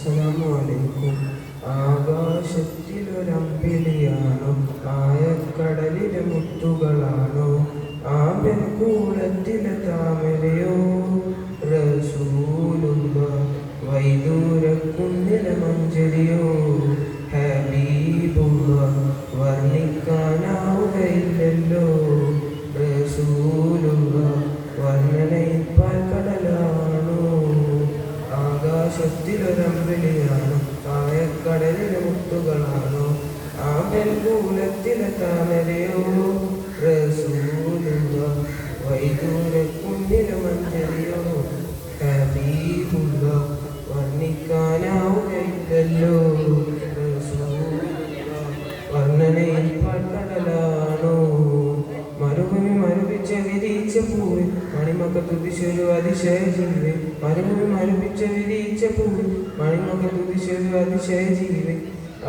അസ്സലാമു അലൈക്കും. ആകാശത്തിലൊരമ്പിളിയാണോ, ആയക്കടലിലെ മുത്തുകളാണോ, ആമ്പൽക്കൂളത്തിലെ താമരയോ, റസൂലുള്ളാഹ് വൈദൂരക്കുന്നിലെ മഞ്ചരിയോ, ഹബീബുള്ളാഹ് വർണ്ണിക്കാനാവുകയില്ലല്ലോ, റസൂലുള്ളാഹ് വർണ്ണനയിപ്പാൽ കടലാണോ. ആകാശത്തിലൊരമ്പിളിയാണോ, ആയക്കടലിലെ മുത്തുകളാണോ, ആമ്പൽക്കൂലത്തിലെ താമരയോ, റസൂലുള്ളാഹ് വൈദൂരക്കുന്നിലെ മഞ്ചരിയോ, ഹബീബുള്ളാഹ് വർണ്ണിക്കാനാവുകയില്ലല്ലോ, റസൂലുള്ളാഹ് വർണ്ണനയിപ്പാൽ കടലാണോ. മരുഭൂമി മരുപിച്ച വിരിച്ച പൂവ്, മണിമക്ക തുതിശൊരു അതിശയ ജീവി. മരുഭൂമി മരുപിച്ച വിരിച്ച പൂവ്, മണിമക്ക തുതിശൊരു അതിശയ ജീവി.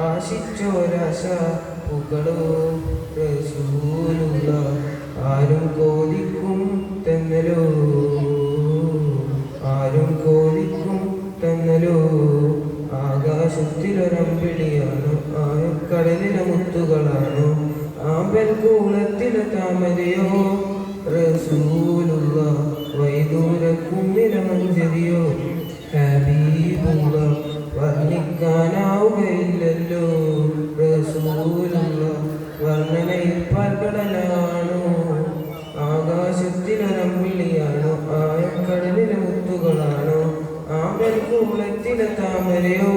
ആശിച്ചോരാശ പൂക്കളോ, റസൂലുള്ളാഹ് ആരും കോതിക്കും തെന്നലോ, ആരും കോതിക്കും തെന്നലോ. ആകാശത്തിലൊരമ്പിളിയാണോ, ആയക്കടലിലെ മുത്തുകളാണോ, ആമ്പൽക്കൂളത്തിലെ താമരയോ, റസൂലുള്ളാഹ് വൈദൂരക്കുന്നിലെ മഞ്ചരിയോ, ഹബീബുള്ളാഹ് വർണ്ണിക്കാനാവുകയില്ലല്ലോ, റസൂലുള്ളാഹ് വർണ്ണനയിപ്പാൽ കടലാണോ. ആകാശത്തിലൊരമ്പിളിയാണോ, ആയക്കടലിലെ മുത്തുകളാണോ, ആമ്പൽക്കൂളത്തിലെ താമരയോ,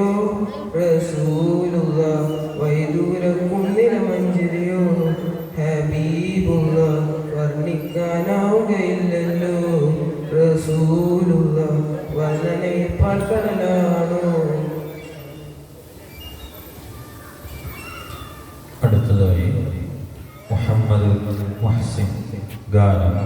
റസൂലുള്ളാഹ് വൈദൂരക്കുന്നിലെ മഞ്ചരിയോ, ഹബീബുള്ളാഹ് വർണ്ണിക്കാനാവുകയില്ലല്ലോ, റസൂലുള്ളാഹ് വർണ്ണനയിപ്പാൽ കടലാണോ. അടുത്തതായി മുഹമ്മദ് മുഹ്സിൻ ഗാനം.